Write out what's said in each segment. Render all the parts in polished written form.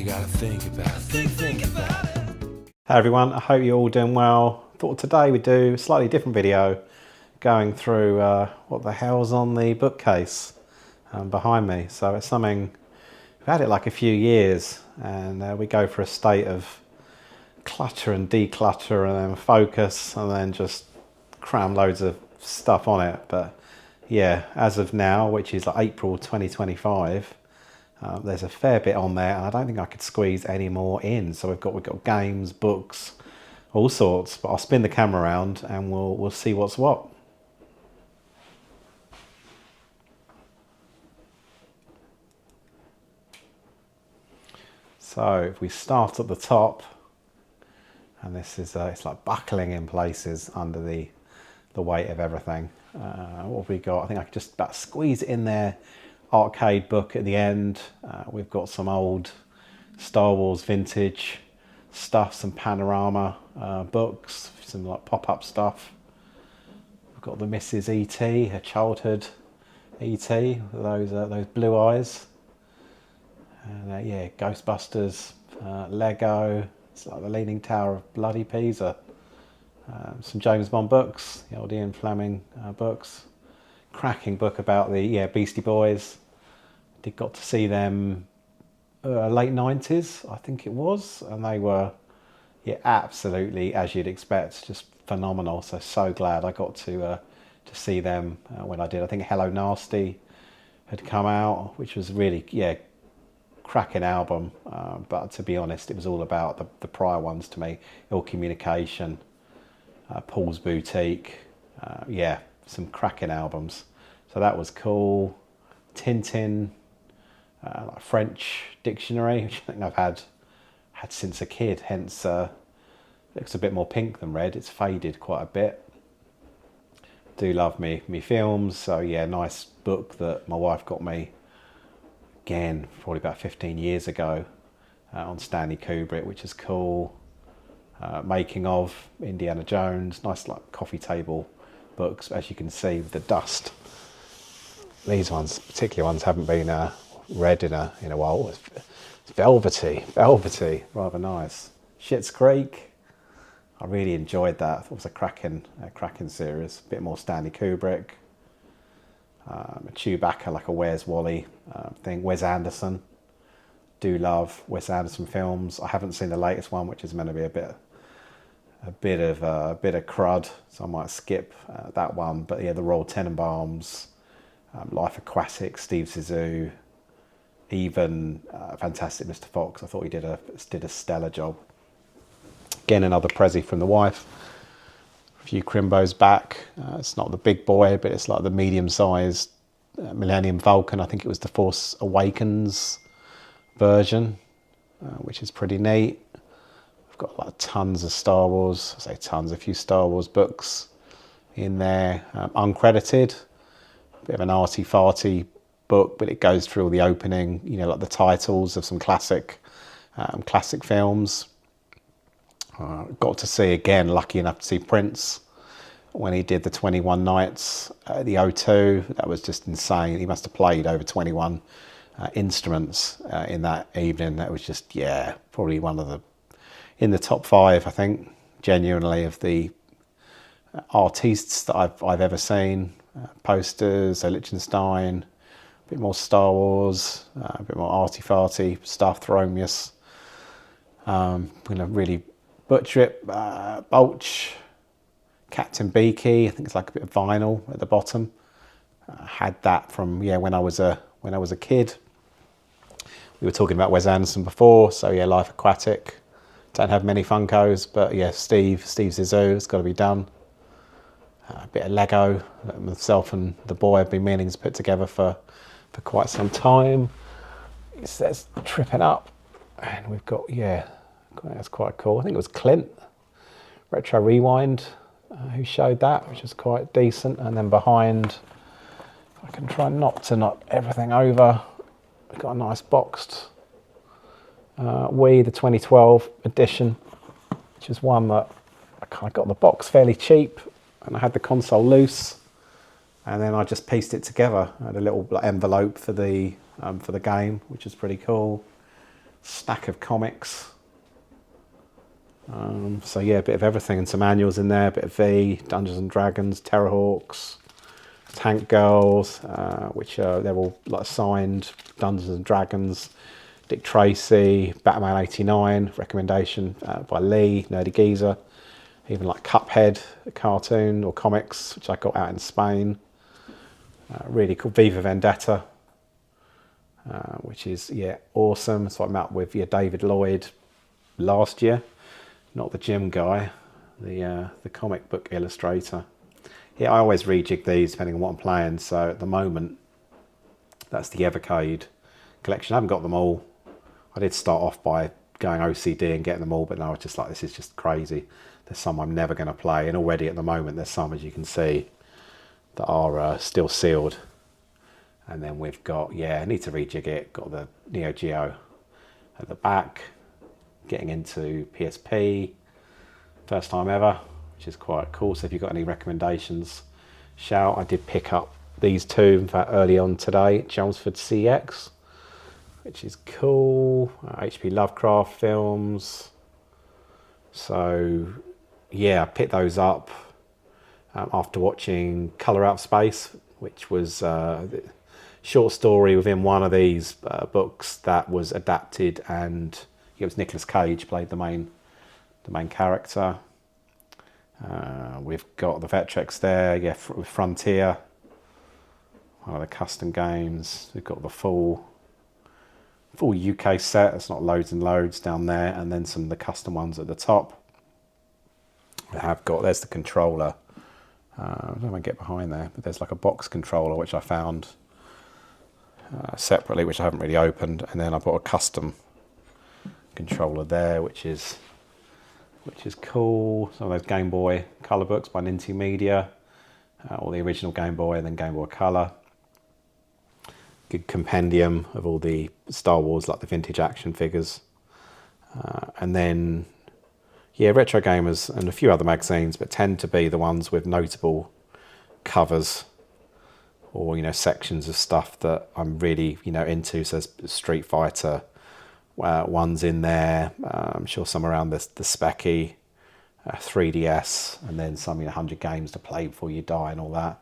you gotta think about it. Think about it. Hey everyone, I hope you're all doing well. Thought today we'd do a slightly different video going through what the hell's on the bookcase behind me. So it's something, we've had it like a few years, and we go for a state of clutter and declutter and then focus and then just cram loads of stuff on it. But yeah, as of now, which is like April 2025, there's a fair bit on there, and I don't think I could squeeze any more in. So we've got games, books, all sorts. But I'll spin the camera around and we'll see what's what. So if we start at the top, and this is it's like buckling in places under the weight of everything. What have we got? I think I could just about squeeze it in there. Arcade book at the end. We've got some old Star Wars vintage stuff, some panorama books, some like pop-up stuff. We've got the Mrs. E.T., her childhood E.T., those blue eyes. And yeah, Ghostbusters, Lego. It's like the Leaning Tower of Bloody Pisa. Some James Bond books, the old Ian Fleming books. Cracking book about the Beastie Boys. Got to see them late 90s, I think it was, and they were absolutely, as you'd expect, just phenomenal. So glad I got to see them when I did. I think Hello Nasty had come out, which was really cracking album, but to be honest, it was all about the prior ones to me. Ill Communication, Paul's Boutique, some cracking albums. So that was cool. Tintin, like French dictionary, which I think I've had since a kid, hence looks a bit more pink than red. It's faded quite a bit. Do love me films, so yeah, nice book that my wife got me, again, probably about 15 years ago, on Stanley Kubrick, which is cool. Making of Indiana Jones, nice like coffee table books, as you can see with the dust. These ones, particular ones, haven't been read in a while. It's velvety, rather nice. Schitt's Creek, I really enjoyed that. I thought it was a cracking series. A bit more Stanley Kubrick. A Chewbacca, like a Where's Wally thing. Wes Anderson, do love Wes Anderson films. I haven't seen the latest one, which is meant to be a bit of crud, so I might skip that one. But yeah, the Royal Tenenbaums, Life Aquatic, Steve Zissou, even Fantastic Mr. Fox. I thought he did a stellar job. Again, another Prezi from the wife. A few Crimbos back. It's not the big boy, but it's like the medium-sized Millennium Falcon. I think it was the Force Awakens version, which is pretty neat. I've got like tons of Star Wars. I say tons, a few Star Wars books in there, uncredited. Bit of an arty-farty book, but it goes through all the opening, like the titles of some classic films. Got to see, again, lucky enough to see Prince when he did the 21 Nights at the O2. That was just insane. He must have played over 21 instruments in that evening. That was just, probably one of in the top 5, I think, genuinely, of the artists that I've ever seen. Posters, Liechtenstein, a bit more Star Wars, a bit more arty-farty stuff, Thromius. I'm going to really butcher it. Bulch, Captain Beaky, I think it's like a bit of vinyl at the bottom. Had that from when I was a kid. We were talking about Wes Anderson before, so yeah, Life Aquatic. Don't have many Funkos, but yeah, Steve Zissou, it's got to be done. A bit of Lego that myself and the boy have been meaning to put together for quite some time. It says Tripping Up, and we've got that's quite cool. I think it was Clint, Retro Rewind, who showed that, which is quite decent. And then behind, I can try not to knock everything over. We've got a nice boxed Wii, the 2012 edition, which is one that I kind of got the box fairly cheap, and I had the console loose, and then I just pieced it together. I had a little envelope for the game, which is pretty cool. stack of comics. So yeah, a bit of everything, and some manuals in there, a bit of V, Dungeons and Dragons, Terrorhawks, Tank Girls, which they're all like signed Dungeons and Dragons, Dick Tracy, Batman '89, recommendation by Lee, Nerdy Geezer, even like Cuphead, a cartoon or comics, which I got out in Spain. Really cool. Viva Vendetta, which is awesome. So I met with David Lloyd last year, not the gym guy, the comic book illustrator. Yeah, I always rejig these depending on what I'm playing. So at the moment, that's the Evercade collection. I haven't got them all. I did start off by going OCD and getting them all, but now it's just like, this is just crazy. There's some I'm never going to play, and already at the moment there's some, as you can see, that are still sealed. And then we've got, I need to rejig it, got the Neo Geo at the back, getting into PSP, first time ever, which is quite cool. So if you've got any recommendations, shout. I did pick up these two, in fact, early on today, Chelmsford CX, which is cool. HP Lovecraft films. So I picked those up after watching Colour Out of Space, which was the short story within one of these books that was adapted, and it was Nicolas Cage played the main character. We've got the Vectrex there, Frontier, one of the custom games. We've got the full UK set. It's not loads and loads down there, and then some of the custom ones at the top. I have got, there's the controller. I don't know if I can get behind there, but there's like a box controller which I found separately, which I haven't really opened, and then I bought a custom controller there, which is cool. Some of those Game Boy Color books by Ninty Media, or the original Game Boy and then Game Boy Color. Good compendium of all the Star Wars, like the vintage action figures, and then Retro Gamers and a few other magazines, but tend to be the ones with notable covers, or sections of stuff that I'm really into. So there's Street Fighter ones in there. I'm sure some around the Specky, 3DS, and then some 100 games to play before you die and all that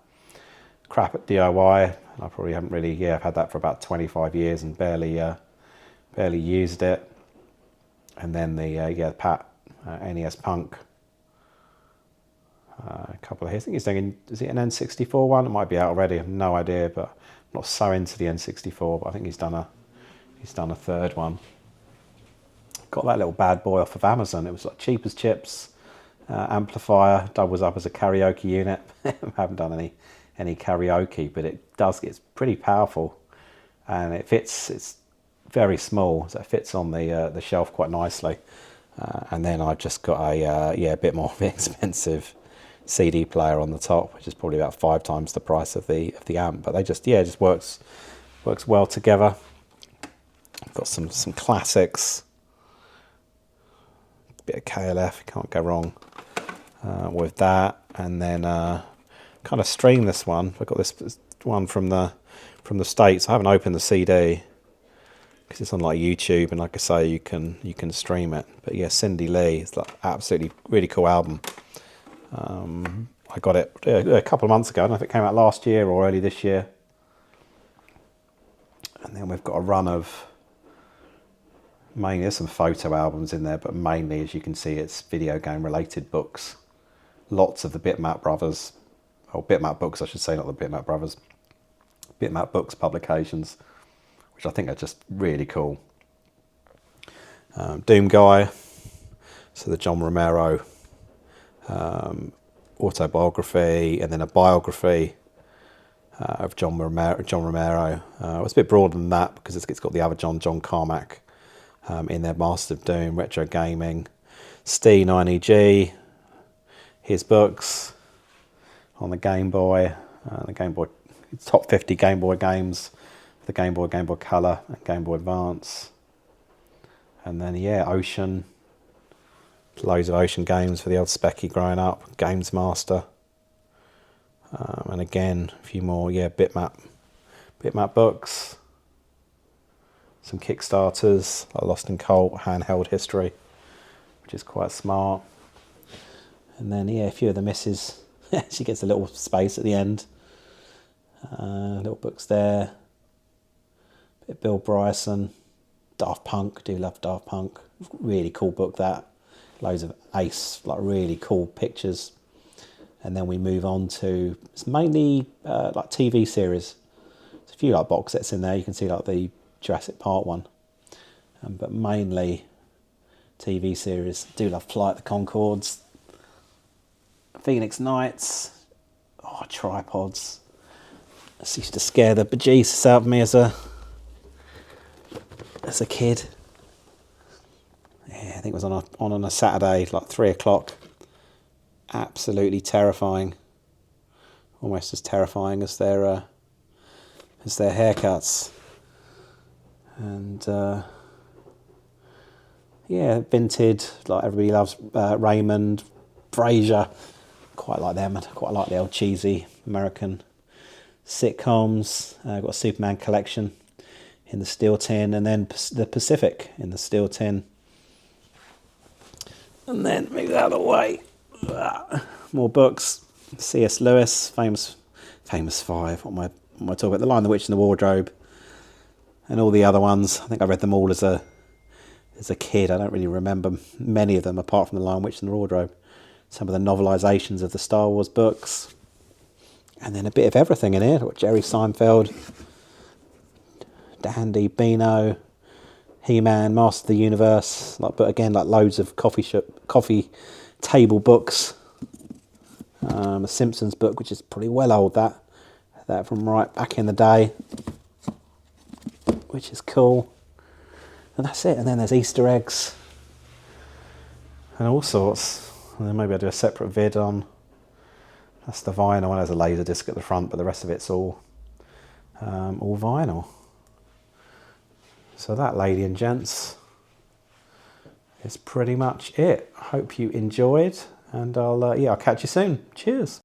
crap at DIY. I probably haven't really I've had that for about 25 years and barely used it. And then the Pat NES Punk, a couple of here. I think he's doing, is it an N64 one? It might be out already, I have no idea, but I'm not so into the N64, but I think he's done a third one. Got that little bad boy off of Amazon. It was like cheap as chips, amplifier, doubles up as a karaoke unit. I haven't done any karaoke, but it's pretty powerful, and it's very small, so it fits on the shelf quite nicely. And then I've just got a bit more expensive CD player on the top, which is probably about 5 times the price of the amp, but they just works well together. I've got some classics, bit of KLF, can't go wrong with that. And then kind of stream this one. I've got this one from the States. I haven't opened the CD because it's on like YouTube, and like I say, you can stream it. But Cindy Lee, it's like absolutely really cool album. I got it a couple of months ago. I don't know if it came out last year or early this year. And then we've got a run of, mainly there's some photo albums in there, but mainly, as you can see, it's video game related books. Lots of the Bitmap Brothers, or Bitmap Books I should say, not the Bitmap Brothers, Bitmap Books publications, which I think are just really cool. Doom Guy, so the John Romero autobiography, and then a biography of John Romero. It's a bit broader than that because it's got the other John Carmack in there, Master of Doom, Retro Gaming, Steve 9EG, his books on the Game Boy, top 50 Game Boy games, the Game Boy Color, and Game Boy Advance. And then Ocean, loads of Ocean games for the old Specky growing up, Games Master. And again, a few more, Bitmap books. some Kickstarters, like Lost and Colt, handheld history, which is quite smart. And then, yeah, a few of the misses. She gets a little space at the end. Little books there. Bit of Bill Bryson. Daft Punk, do love Daft Punk. Really cool book that. Loads of ace, like really cool pictures. And then we move on to, it's mainly like TV series. There's a few like box sets in there. You can see like the Jurassic Park one. But mainly TV series. Do love Flight the Conchords. Phoenix Knights. Oh, tripods. This used to scare the bejesus out of me as a kid. Yeah, I think it was on a Saturday, like 3 o'clock. Absolutely terrifying. Almost as terrifying as their haircuts. And yeah, vintage, like everybody loves Raymond, Frasier. Quite like them. Quite like the old cheesy American sitcoms. Got a Superman collection in the steel tin, and then the Pacific in the steel tin. And then move that out of the way. More books. C.S. Lewis, famous five. What am I talking about? The Lion, the Witch, and the Wardrobe, and all the other ones. I think I read them all as a kid. I don't really remember many of them apart from the Lion, Witch, and the Wardrobe. Some of the novelizations of the Star Wars books, and then a bit of everything in here. Got Jerry Seinfeld, Dandy, Beano, He-Man, Master of the Universe. But again, like loads of coffee table books. A Simpsons book, which is pretty well old. That from right back in the day, which is cool. And that's it. And then there's Easter eggs and all sorts. And then maybe I'll do a separate vid on, that's the vinyl. There's a laser disc at the front, but the rest of it's all vinyl. So that, ladies and gents, is pretty much it. I hope you enjoyed, and I'll catch you soon. Cheers.